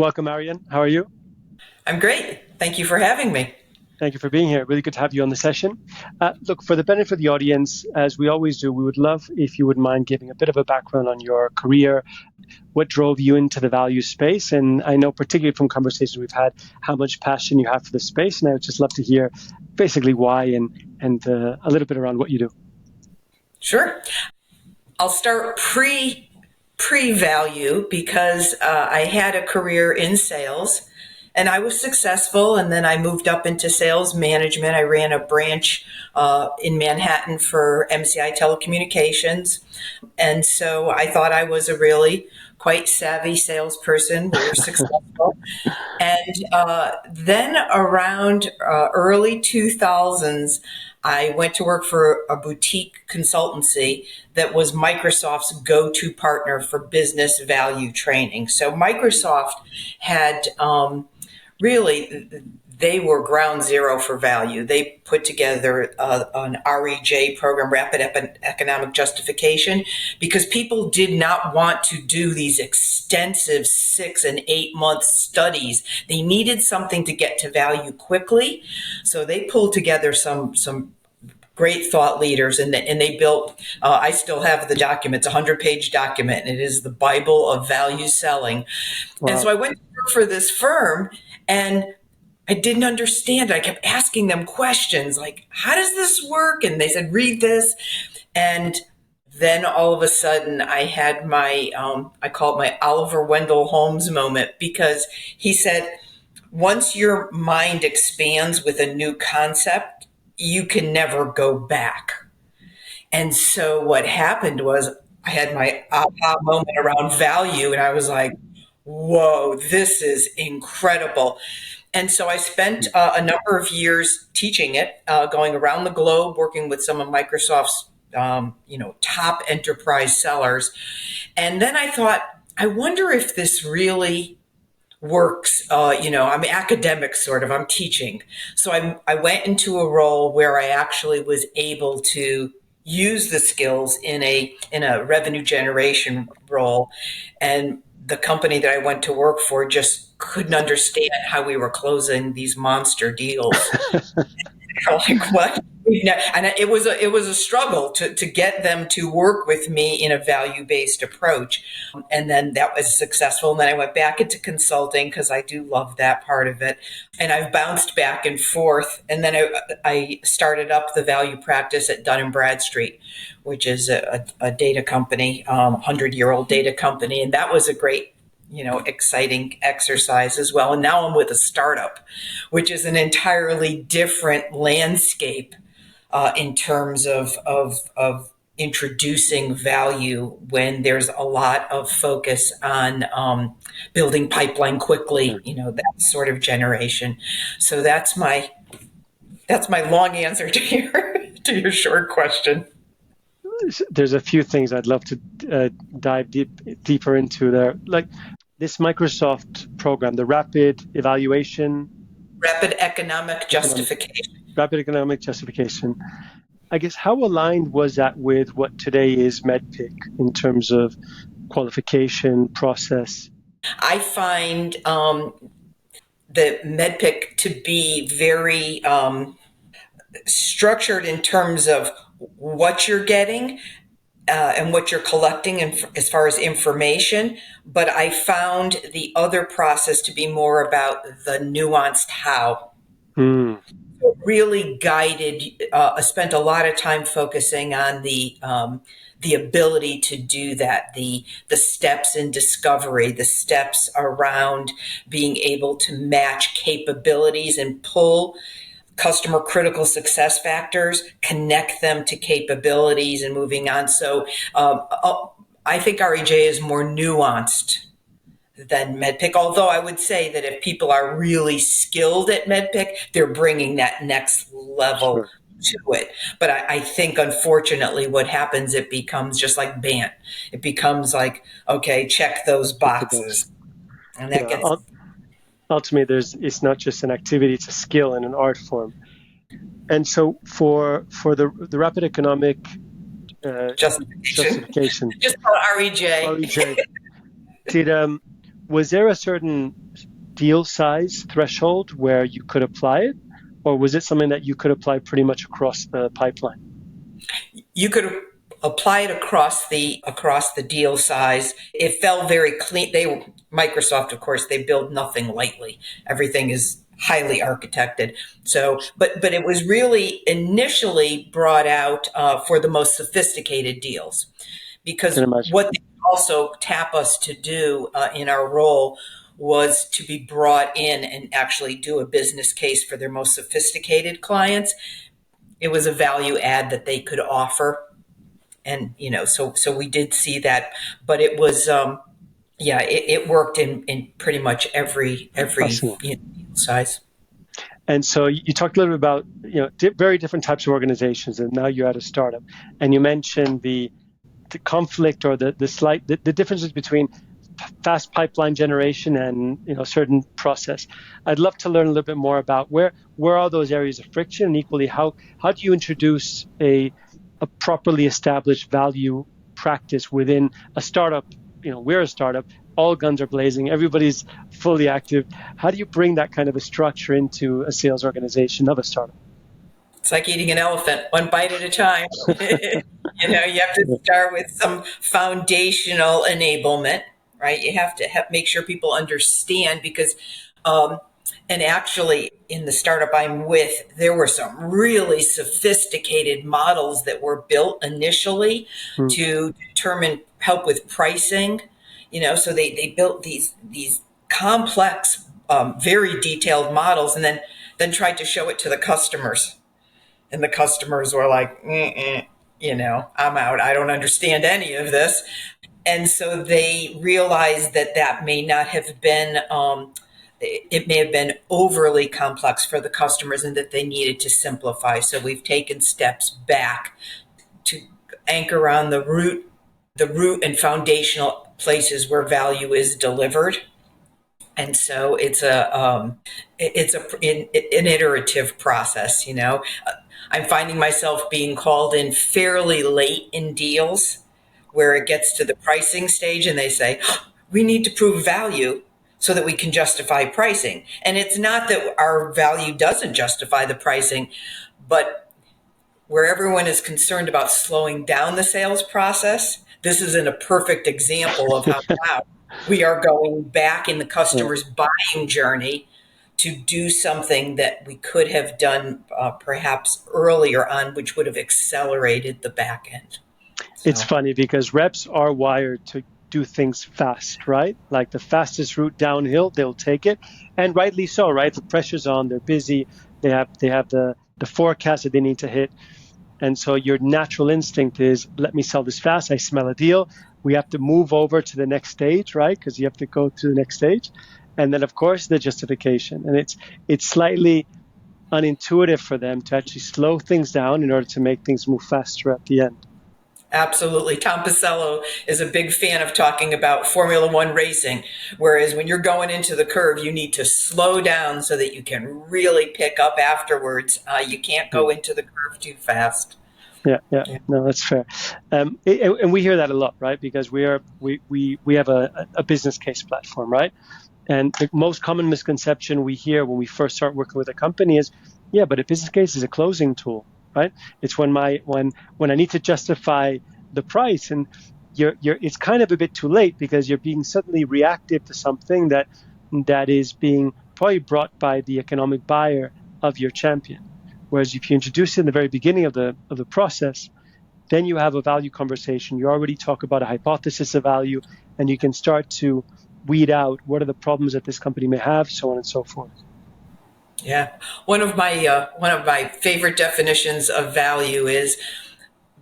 Welcome, Marian. How are you? I'm great. Thank you for having me. Thank you for being here. Really good to have you on the session. Look, for the benefit of the audience, as we always do, we would love if you would mind giving a bit of a background on your career, what drove you into the value space. And I know, particularly from conversations we've had, how much passion you have for the space. And I would just love to hear basically why and a little bit around what you do. Sure. I'll start pre-value because I had a career in sales and I was successful. And then I moved up into sales management. I ran a branch in Manhattan for MCI Telecommunications. And so I thought I was a really quite savvy salesperson. We were successful. And then around early 2000s, I went to work for a boutique consultancy that was Microsoft's go-to partner for business value training. So Microsoft had really, they were ground zero for value. They put together an REJ program, Rapid Economic Justification, because people did not want to do these extensive 6 and 8 month studies. They needed something to get to value quickly. So they pulled together some great thought leaders, and they built, I still have the document, it's a 100-page document, and it is the Bible of value selling. Wow. And so I went to work for this firm, and I didn't understand. I kept asking them questions like, how does this work? And they said, read this. And then all of a sudden I had my, I call it my Oliver Wendell Holmes moment, because he said, once your mind expands with a new concept, you can never go back. And so what happened was I had my aha moment around value, and I was like, whoa, this is incredible. And so I spent a number of years teaching it, going around the globe, working with some of Microsoft's, top enterprise sellers. And then I thought, I wonder if this really works. I'm academic, sort of. I'm teaching. So I went into a role where I actually was able to use the skills in a revenue generation role. And the company that I went to work for just couldn't understand how we were closing these monster deals. Like, what? And it was a struggle to get them to work with me in a value-based approach. And then that was successful. And then I went back into consulting because I do love that part of it. And I've bounced back and forth. And then I started up the value practice at Dun & Bradstreet, which is a data company, 100-year-old data company. And that was a great, exciting exercise as well. And now I'm with a startup, which is an entirely different landscape in terms of introducing value when there's a lot of focus on building pipeline quickly, that sort of generation. So that's my long answer to your short question. There's a few things I'd love to dive deeper into there. Like this Microsoft program, the Rapid Economic Justification. Rapid Economic Justification. I guess how aligned was that with what today is MEDPIC in terms of qualification process? I find the MEDPIC to be very structured in terms of what you're getting and what you're collecting as far as information. But I found the other process to be more about the nuanced how. Really guided, spent a lot of time focusing on the ability to do that, the steps in discovery, the steps around being able to match capabilities and pull customer critical success factors, connect them to capabilities and moving on. So I think REJ is more nuanced than MEDPIC, although I would say that if people are really skilled at MEDPIC, they're bringing that next level to it. But I think, unfortunately, what happens, it becomes just like BANT. It becomes like, okay, check those boxes. And that gets... Ultimately, it's not just an activity, it's a skill and an art form. And so for the Rapid Economic Justification. Justification. Just call it REJ. REJ. was there a certain deal size threshold where you could apply it, or was it something that you could apply pretty much across the pipeline? You could apply it across the deal size. It fell very clean. Microsoft, of course, they build nothing lightly. Everything is highly architected. So, but it was really initially brought out for the most sophisticated deals, I can because imagine. what they also tap us to do in our role was to be brought in and actually do a business case for their most sophisticated clients. It was a value add that they could offer, and so we did see that, but it was yeah, it worked in pretty much every Fascinating. size. And so you talked a little bit about very different types of organizations, and now you're at a startup, and you mentioned the conflict or the differences between fast pipeline generation and certain process. I'd love to learn a little bit more about where are those areas of friction, and equally how do you introduce a properly established value practice within a startup. We're a startup, all guns are blazing, everybody's fully active. How do you bring that kind of a structure into a sales organization of a startup? It's like eating an elephant, one bite at a time. You have to start with some foundational enablement, right? You have to make sure people understand, because, and actually, in the startup I'm with, there were some really sophisticated models that were built initially Hmm. to help with pricing. So they built these complex, very detailed models, and then tried to show it to the customers, and the customers were like, I'm out. I don't understand any of this. And so they realized that may not have been, it may have been overly complex for the customers, and that they needed to simplify. So we've taken steps back to anchor on the root and foundational places where value is delivered. And so it's an iterative process. I'm finding myself being called in fairly late in deals where it gets to the pricing stage, and they say, we need to prove value so that we can justify pricing. And it's not that our value doesn't justify the pricing, but where everyone is concerned about slowing down the sales process, this isn't a perfect example of how now we are going back in the Yeah. customer's buying journey to do something that we could have done perhaps earlier on, which would have accelerated the back end. It's So, funny because reps are wired to do things fast, right? Like the fastest route downhill, they'll take it, and rightly so, right? The pressure's on, they're busy, they have the forecast that they need to hit, and so your natural instinct is, let me sell this fast. I smell a deal. We have to move over to the next stage, right? Because you have to go to the next stage, and then of course the justification, and it's slightly unintuitive for them to actually slow things down in order to make things move faster at the end. absolutely. Tom Pisello is a big fan of talking about Formula One racing, whereas when you're going into the curve, you need to slow down so that you can really pick up afterwards. You can't go Hmm. into the curve too fast. Yeah, yeah, Yeah. no, that's fair. And we hear that a lot, right? Because we have a business case platform, right? And the most common misconception we hear when we first start working with a company is, yeah, but a business case is a closing tool, right? It's when I need to justify the price, and it's kind of a bit too late because you're being suddenly reactive to something that is being probably brought by the economic buyer of your champion. Whereas if you introduce it in the very beginning of the process, then you have a value conversation. You already talk about a hypothesis of value, and you can start to weed out what are the problems that this company may have, so on and so forth. Yeah. One of my favorite definitions of value is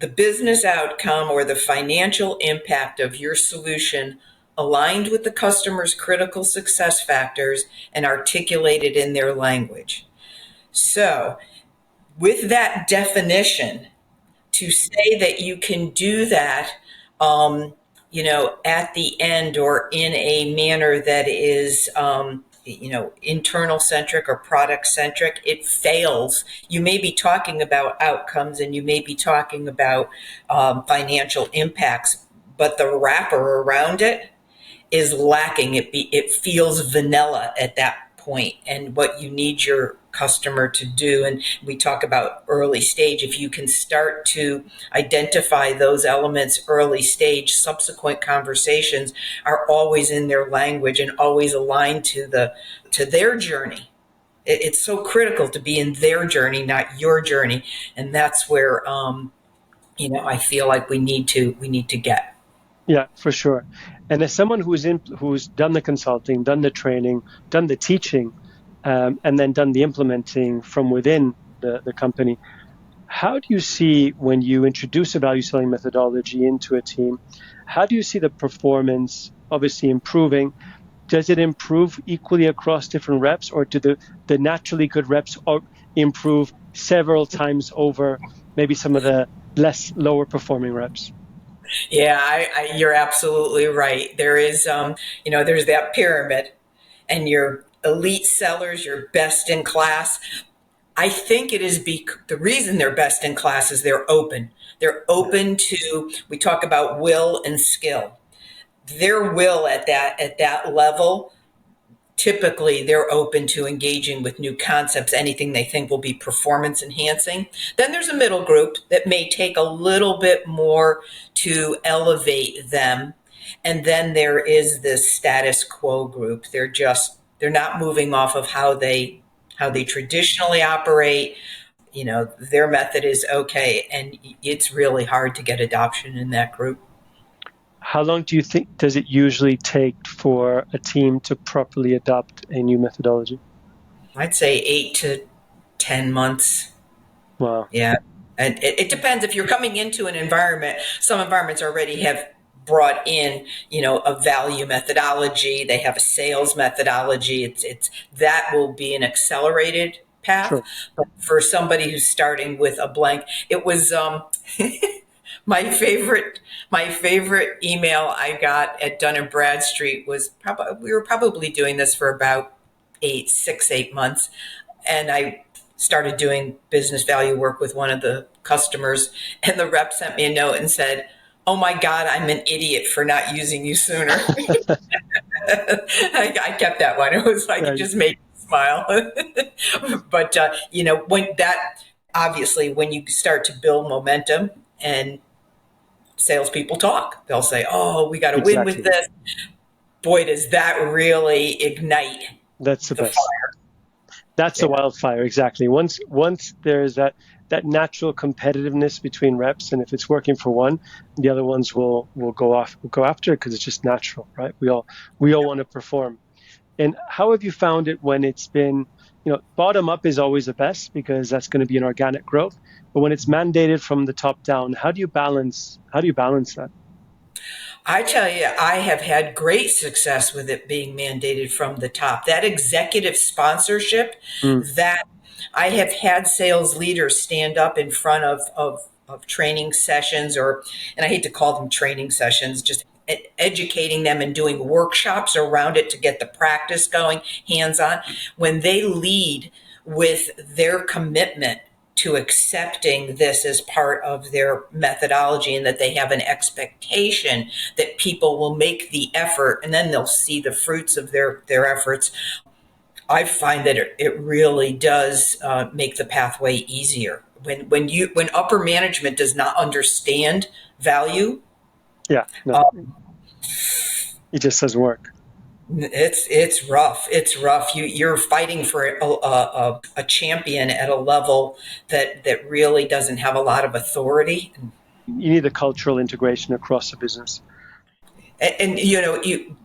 the business outcome or the financial impact of your solution aligned with the customer's critical success factors and articulated in their language. So, with that definition, to say that you can do that, at the end or in a manner that is, internal centric or product centric, it fails. You may be talking about outcomes and you may be talking about financial impacts, but the wrapper around it is lacking. It feels vanilla at that point, and what you need your customer to do. And we talk about early stage. If you can start to identify those elements early stage, subsequent conversations are always in their language and always aligned to their journey. It's so critical to be in their journey, not your journey, and that's where I feel like we need to get. Yeah, for sure. And as someone who's done the consulting, done the training, done the teaching, and then done the implementing from within the company, how do you see when you introduce a value selling methodology into a team? How do you see the performance obviously improving? Does it improve equally across different reps, or do the naturally good reps improve several times over maybe some of the lower performing reps? Yeah, you're absolutely right. There's that pyramid, and your elite sellers, your best in class. I think the reason they're best in class is they're open. They're Yeah, open to. We talk about will and skill. Their will at that level, typically they're open to engaging with new concepts, anything they think will be performance enhancing. Then there's a middle group that may take a little bit more to elevate them. And then there is this status quo group. They're not moving off of how they traditionally operate. Their method is okay, and it's really hard to get adoption in that group. how long do you think does it usually take for a team to properly adopt a new methodology? I'd say 8 to 10 months. Wow, Yeah. And it depends if you're coming into an environment. Some environments already have brought in, a value methodology. They have a sales methodology. It's that will be an accelerated path. sure. But for somebody who's starting with a blank, it was my favorite email I got at Dun and Bradstreet was probably we were probably doing this for about 8 months, and I started doing business value work with one of the customers, and the rep sent me a note and said, "Oh my God, I'm an idiot for not using you sooner." I kept that one. It was like it Right, just made me smile. But when that obviously when you start to build momentum and salespeople talk, they'll say, "Oh, we got to win with exactly. this." Boy, does that really ignite That's the the best. fire. That's a Yeah. wildfire, exactly. Once there's that natural competitiveness between reps, and if it's working for one, the other ones will go after it because it's just natural, right? We all want to perform. And how have you found it when it's been, bottom up is always the best because that's going to be an organic growth. But when it's mandated from the top down, how do you balance that? I tell you, I have had great success with it being mandated from the top. That executive sponsorship, Mm, that I have had sales leaders stand up in front of training sessions, and I hate to call them training sessions, just educating them and doing workshops around it to get the practice going hands on. When they lead with their commitment to accepting this as part of their methodology, and that they have an expectation that people will make the effort, and then they'll see the fruits of their efforts. I find that it really does make the pathway easier. When upper management does not understand value, yeah, no, uh, it just doesn't work. it's rough. It's rough. You're fighting for a champion at a level that really doesn't have a lot of authority. You need a cultural integration across the business. And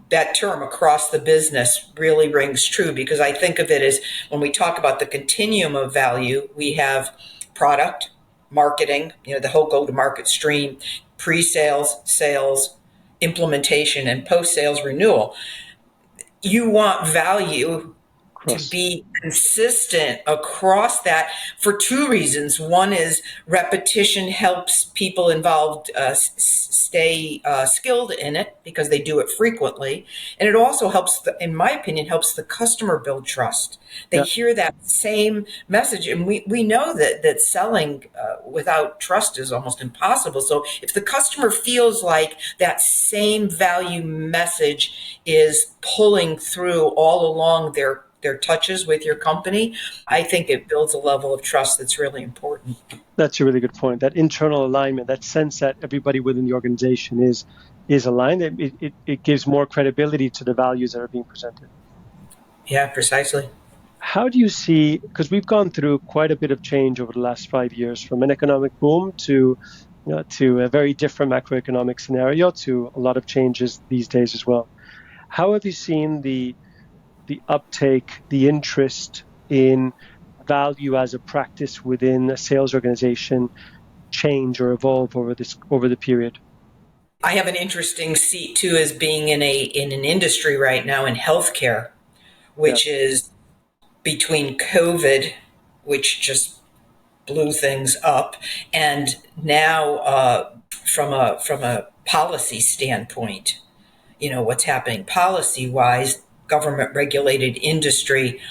that term across the business really rings true, because I think of it as, when we talk about the continuum of value, we have product, marketing, the whole go to market stream, pre-sales, sales, implementation, and post sales renewal. You want value to Cross. be consistent across that for two reasons. One is repetition helps people involved stay skilled in it because they do it frequently. And it also helps, in my opinion, helps the customer build trust. They Yeah, hear that same message. And we know that selling without trust is almost impossible. So if the customer feels like that same value message is pulling through all along their touches with your company, I think it builds a level of trust that's really important. that's a really good point. That internal alignment, that sense that everybody within the organization is aligned, it gives more credibility to the values that are being presented. Yeah, precisely. How do you see, because we've gone through quite a bit of change over the last 5 years, from an economic boom to a very different macroeconomic scenario to a lot of changes these days as well. How have you seen the uptake, the interest in value as a practice within a sales organization change or evolve over the period? I have an interesting seat too as being in an industry right now in healthcare, Yeah, which is between COVID, which just blew things up, and now from a policy standpoint, what's happening policy wise, government regulated industry,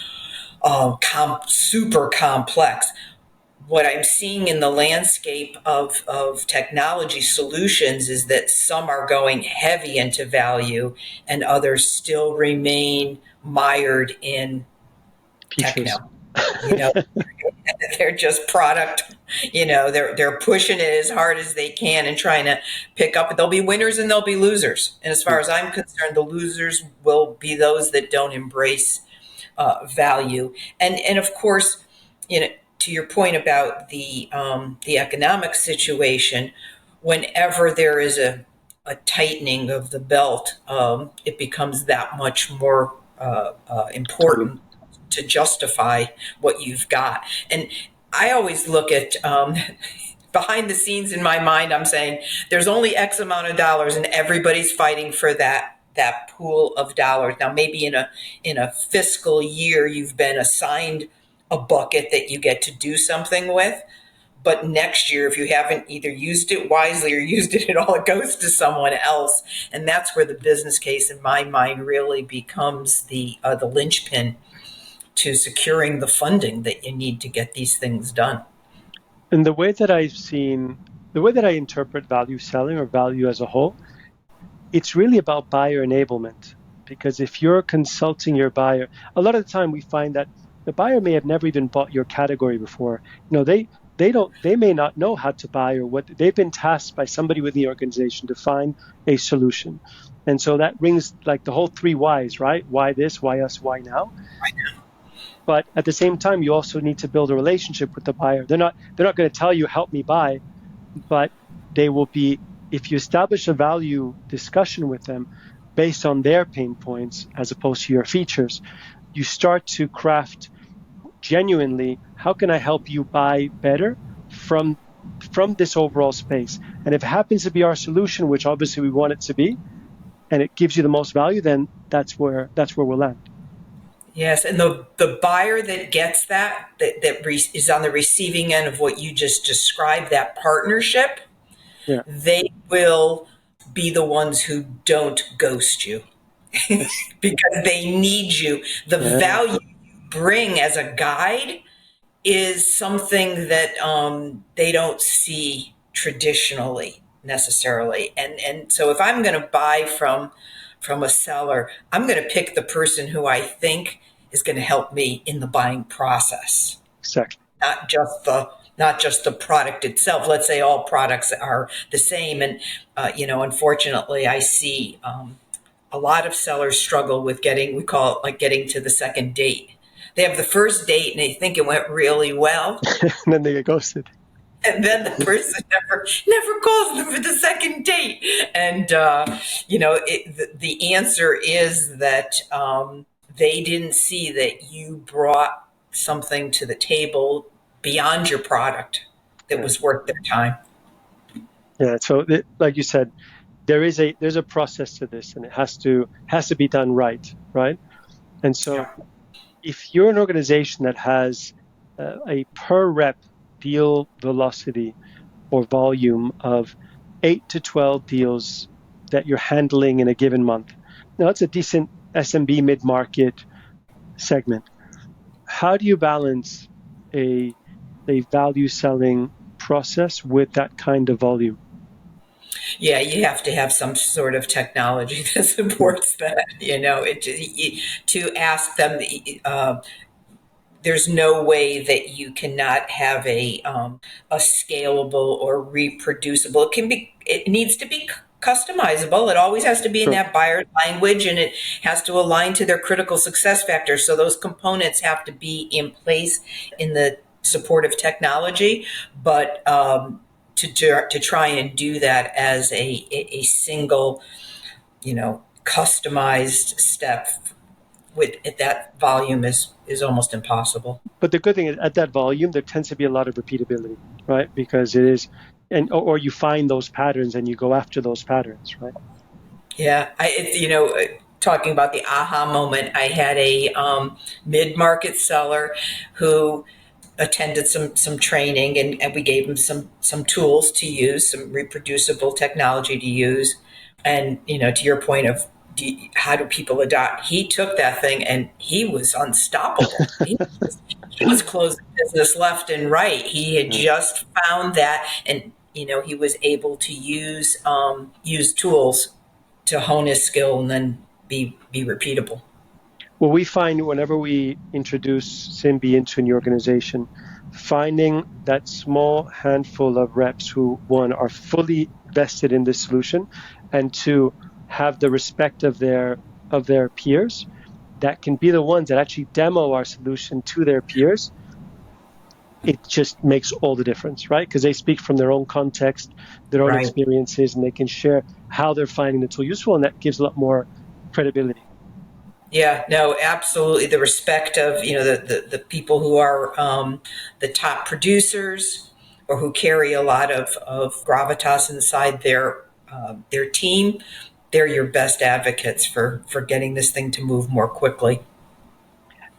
super complex. What I'm seeing in the landscape of technology solutions is that some are going heavy into value and others still remain mired in peaches. techno. You know, they're just product, they're pushing it as hard as they can and trying to pick up. There'll be winners and there'll be losers. And as far as I'm concerned, the losers will be those that don't embrace value. And of course, to your point about the economic situation, whenever there is a tightening of the belt, it becomes that much more Totally. important to justify what you've got. And I always look at behind the scenes in my mind. I'm saying there's only X amount of dollars, and everybody's fighting for that pool of dollars. Now, maybe in a fiscal year, you've been assigned a bucket that you get to do something with. But next year, if you haven't either used it wisely or used it at all, it goes to someone else, and that's where the business case, in my mind, really becomes the linchpin to securing the funding that you need to get these things done. And the way that I interpret value selling or value as a whole, it's really about buyer enablement. Because if you're consulting your buyer, a lot of the time we find that the buyer may have never even bought your category before. They may not know how to buy or what they've been tasked by somebody within the organization to find a solution. And so that rings like the whole three whys, right? Why this, why us, why now? But at the same time, you also need to build a relationship with the buyer. They're not going to tell you, help me buy, but they will be, if you establish a value discussion with them based on their pain points as opposed to your features, you start to craft genuinely, how can I help you buy better from this overall space? And if it happens to be our solution, which obviously we want it to be, and it gives you the most value, then that's where we'll land. Yes, and the buyer that gets that is on the receiving end of what you just described, that partnership, Yeah. they will be the ones who don't ghost you Yes. because they need you. The Yeah. value you bring as a guide is something that they don't see traditionally necessarily. And so if I'm going to buy from a seller, I'm going to pick the person who I think is going to help me in the buying process, Exactly. not just the product itself. Let's say all products are the same, and unfortunately, I see a lot of sellers struggle with getting, we call it like getting to the second date. They have the first date and they think it went really well, And then they get ghosted. and then the person never calls them for the second date. And the answer is that they didn't see that you brought something to the table beyond your product that Yeah. was worth their time. Yeah. So, like you said, there's a process to this, and it has to be done right, right? And so, Yeah. If you're an organization that has a per rep deal velocity or volume of 8 to 12 deals that you're handling in a given month, now that's a decent SMB mid-market segment. How do you balance a value selling process with that kind of volume? Yeah, you have to have some sort of technology that Yeah, supports that. To ask them, there's no way that you cannot have a scalable or reproducible. It needs to be customizable. It always has to be in sure. that buyer's language, and it has to align to their critical success factors. So those components have to be in place in the supportive technology. But to try and do that as a single, customized step with that volume is almost impossible. But the good thing is at that volume, there tends to be a lot of repeatability, right? Because it is, or you find those patterns and you go after those patterns, right? Yeah, talking about the aha moment, I had a mid-market seller who attended some training, and we gave him some tools to use, some reproducible technology to use. And to your point of how do people adopt, he took that thing and he was unstoppable. He was closing business left and right. He had Yeah. just found that, and he was able to use tools to hone his skill and then be repeatable. Well, we find whenever we introduce Simbi into an organization, finding that small handful of reps who, one, are fully vested in this solution, and two, have the respect of their peers, that can be the ones that actually demo our solution to their peers. It just makes all the difference, right? Because they speak from their own context, their own Right. experiences, and they can share how they're finding the tool useful, and that gives a lot more credibility. Yeah, no, absolutely. The respect of the people who are the top producers or who carry a lot of gravitas inside their team. They're your best advocates for getting this thing to move more quickly.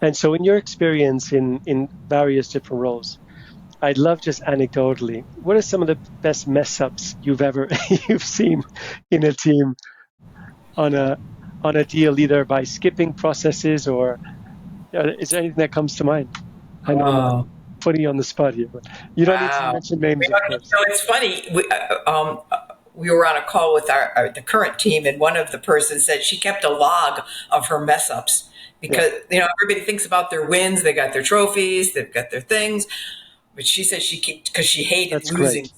And so, in your experience in various different roles, I'd love just anecdotally, what are some of the best mess ups you've ever you've seen in a team on a deal, either by skipping processes or is there anything that comes to mind? I know I'm Oh, putting you on the spot here, but you don't need to wow. mention names, of course. It's funny. We were on a call with the current team, and one of the persons said she kept a log of her mess ups Yeah, because everybody thinks about their wins. They got their trophies, they've got their things, but she said she kept because she hated that's great. losing.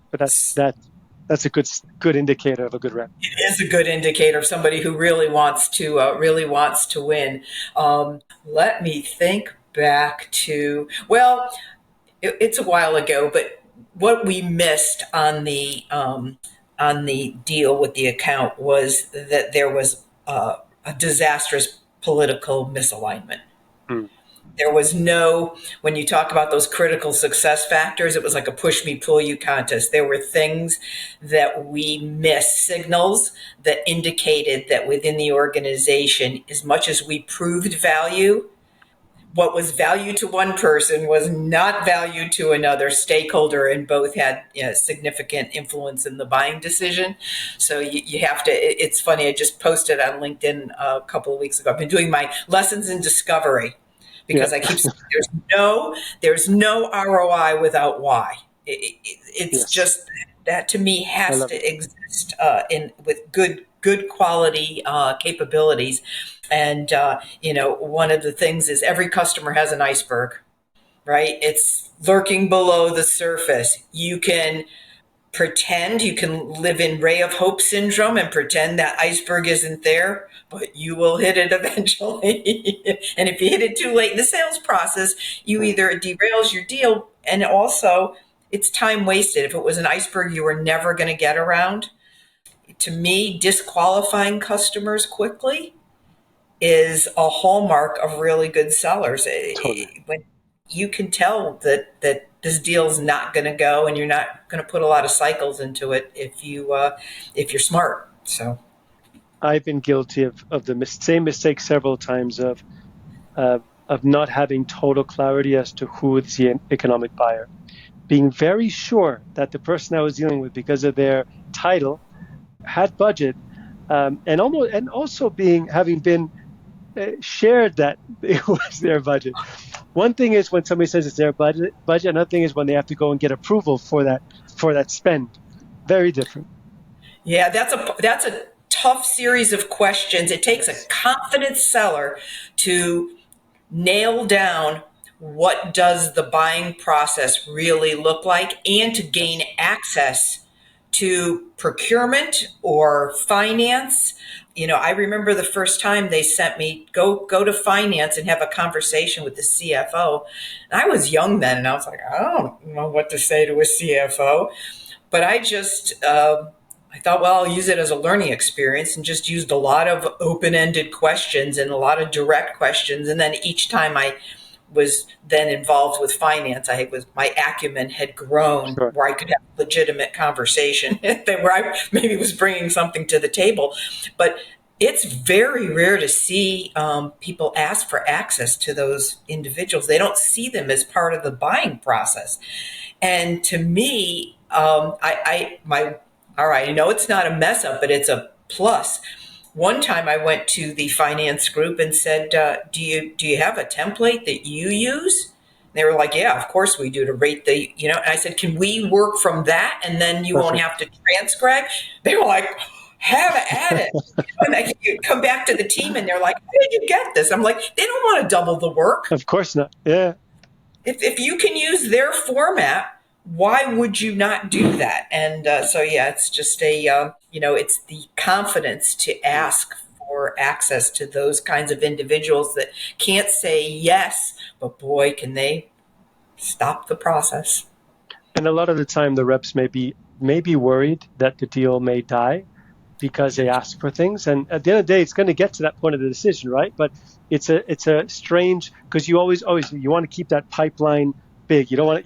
But that's a good indicator of a good rep. It is a good indicator of somebody who really wants to win. Let me think back to, well, it's a while ago, but what we missed on the deal with the account was that there was a disastrous political misalignment. Hmm. There was no, when you talk about those critical success factors, it was like a push me, pull you contest. There were things that we missed, signals that indicated that within the organization, as much as we proved value, what was value to one person was not value to another stakeholder, and both had significant influence in the buying decision. So you have to, it's funny, I just posted on LinkedIn a couple of weeks ago. I've been doing my lessons in discovery Yeah, because I keep saying there's no ROI without why. It's yes, just that, to me, I has love to it. exist in with good quality capabilities. And one of the things is every customer has an iceberg, right? It's lurking below the surface. You can live in ray of hope syndrome and pretend that iceberg isn't there, but you will hit it eventually. And if you hit it too late in the sales process, you Yeah, either it derails your deal, and also it's time wasted. If it was an iceberg you were never going to get around, to me, disqualifying customers quickly is a hallmark of really good sellers. totally. When you can tell that this deal is not going to go, and you're not going to put a lot of cycles into it if you're smart. So I've been guilty of the same mistake several times of of not having total clarity as to who is the economic buyer. Being very sure that the person I was dealing with, because of their title, had budget, and also having been shared that it was their budget. One thing is when somebody says it's their budget. Another thing is when they have to go and get approval for that spend. Very different. Yeah, that's a tough series of questions. It takes a Yes, confident seller to nail down what does the buying process really look like and to gain yes, access to procurement or finance. I remember the first time they sent me go to finance and have a conversation with the CFO. And I was young then, and I was like, I don't know what to say to a CFO, but I thought, well, I'll use it as a learning experience and just used a lot of open-ended questions and a lot of direct questions. And then each time I was then involved with finance, my acumen had grown sure. where I could have legitimate conversation where I maybe was bringing something to the table. But it's very rare to see people ask for access to those individuals. They don't see them as part of the buying process. And to me, all right, I know it's not a mess up, but it's a plus. One time I went to the finance group and said, do you have a template that you use? They were like, yeah, of course we do to rate and I said, can we work from that and then you won't Perfect. have to transcribe? They were like, have at it. And I come back to the team and they're like, how did you get this? I'm like, they don't want to double the work. Of course not. Yeah, If you can use their format, why would you not do that? And so, yeah, it's just it's the confidence to ask for access to those kinds of individuals that can't say yes, but boy, can they stop the process. and a lot of the time the reps may be worried that the deal may die because they ask for things, and at the end of the day, it's going to get to that point of the decision, right? But it's a strange, because you always you want to keep that pipeline big. You don't want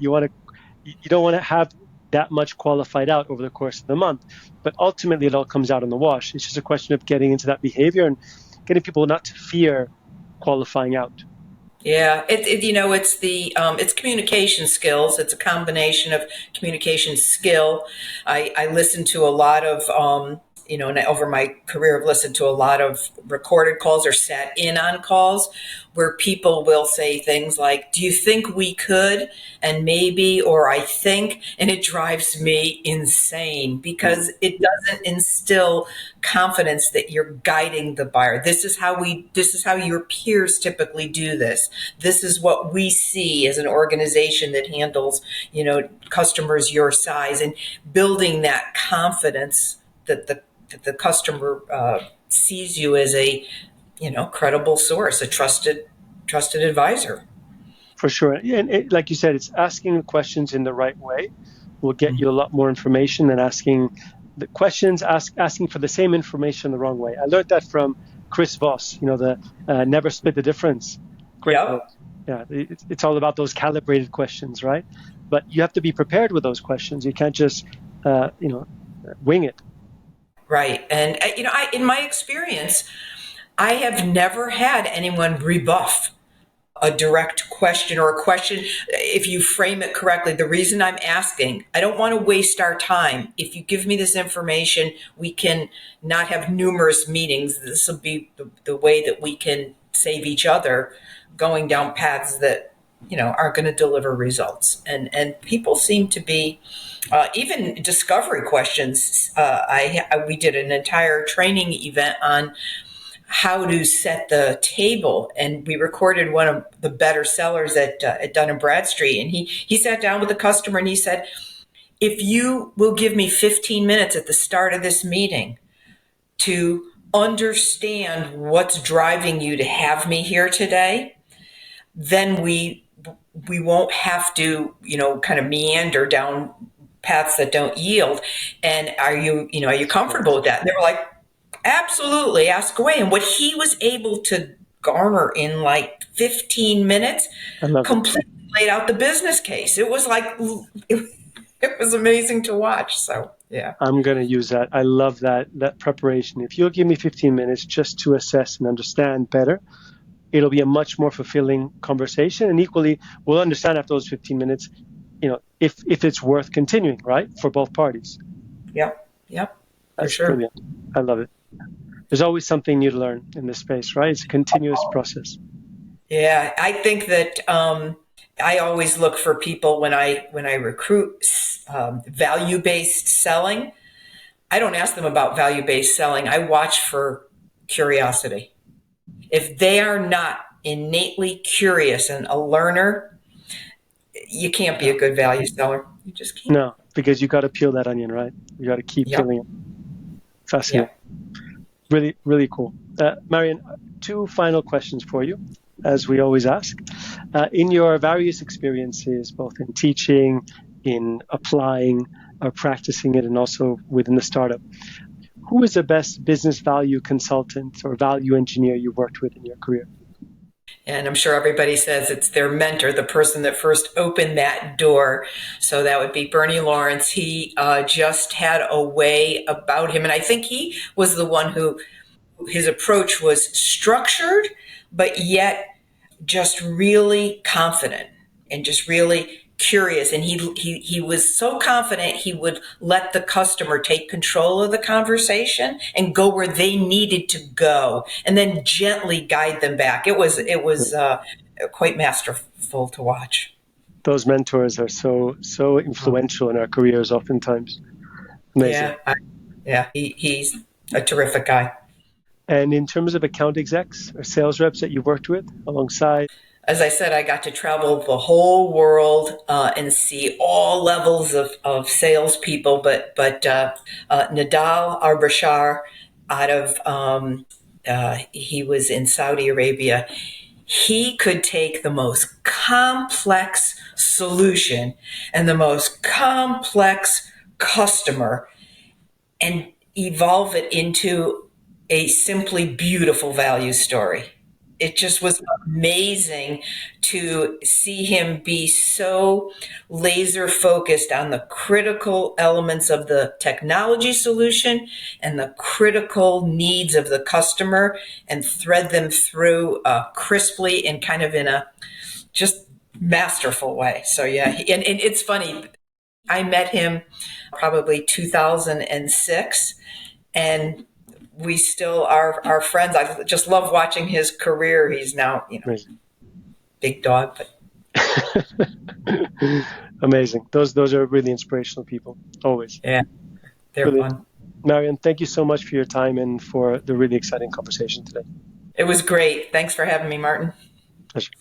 to have that much qualified out over the course of the month, but ultimately it all comes out in the wash. It's just a question of getting into that behavior and getting people not to fear qualifying out. Yeah, it's communication skills. It's a combination of communication skill. I listen to a lot of and over my career, I've listened to a lot of recorded calls or sat in on calls where people will say things like, "Do you think we could?" and maybe, or "I think," and it drives me insane because it doesn't instill confidence that you're guiding the buyer. This is how your peers typically do this. This is what we see as an organization that handles, customers your size, and building that confidence that the customer sees you as a, credible source, a trusted advisor. For sure. Yeah, and like you said, it's asking the questions in the right way will get you a lot more information than asking the questions, asking for the same information the wrong way. I learned that from Chris Voss, the never split the difference. Great book. Yep. Yeah, it's all about those calibrated questions, right? But you have to be prepared with those questions. You can't just, wing it. Right. And, in my experience, I have never had anyone rebuff a direct question or a question if you frame it correctly. The reason I'm asking, I don't want to waste our time. If you give me this information, we can not have numerous meetings. This will be the way that we can save each other going down paths that aren't going to deliver results. And people seem to be even discovery questions. We did an entire training event on how to set the table. And we recorded one of the better sellers at Dun& and Bradstreet. And he sat down with the customer and he said, if you will give me 15 minutes at the start of this meeting to understand what's driving you to have me here today, then we won't have to, kind of meander down paths that don't yield. And are you comfortable with that? And they were like, absolutely, ask away. And what he was able to garner in like 15 minutes I love it. completely laid out the business case. It was like, it was amazing to watch. So, yeah. I'm going to use that. I love that preparation. If you'll give me 15 minutes just to assess and understand better, it'll be a much more fulfilling conversation. And equally, we'll understand after those 15 minutes, if it's worth continuing, right? For both parties. Yep. For That's sure. brilliant. I love it. There's always something new to learn in this space, right? It's a continuous process. Yeah, I think that I always look for people when I recruit value based selling. I don't ask them about value based selling. I watch for curiosity. If they are not innately curious and a learner, you can't be Yeah. a good value seller. You just can't. No, because you got to peel that onion, right? You got to keep Yep. peeling it. Fascinating. Yep. Really, really cool. Marian, two final questions for you, as we always ask. In your various experiences, both in teaching, in applying, or practicing it, and also within the startup, who is the best business value consultant or value engineer you worked with in your career? And I'm sure everybody says it's their mentor, the person that first opened that door. So that would be Bernie Lawrence. He just had a way about him. And I think he was the one who, his approach was structured, but yet just really confident and just really curious. And he was so confident he would let the customer take control of the conversation and go where they needed to go, and then gently guide them back. It was quite masterful to watch. Those mentors are so influential in our careers oftentimes. Amazing. Yeah, he's a terrific guy. And in terms of account execs or sales reps that you've worked with alongside? As I said, I got to travel the whole world and see all levels of salespeople. But Nadal Arbashar, out of he was in Saudi Arabia. He could take the most complex solution and the most complex customer and evolve it into a simply beautiful value story. It just was amazing to see him be so laser focused on the critical elements of the technology solution and the critical needs of the customer and thread them through crisply and kind of in a just masterful way. So yeah, and it's funny. I met him probably 2006, and we still are friends. I just love watching his career. He's now, Amazing. big dog, but Amazing. Those are really inspirational people, always. yeah, they're Brilliant. fun. Marian, thank you so much for your time and for the really exciting conversation today. It was great. Thanks for having me, Martin. Pleasure.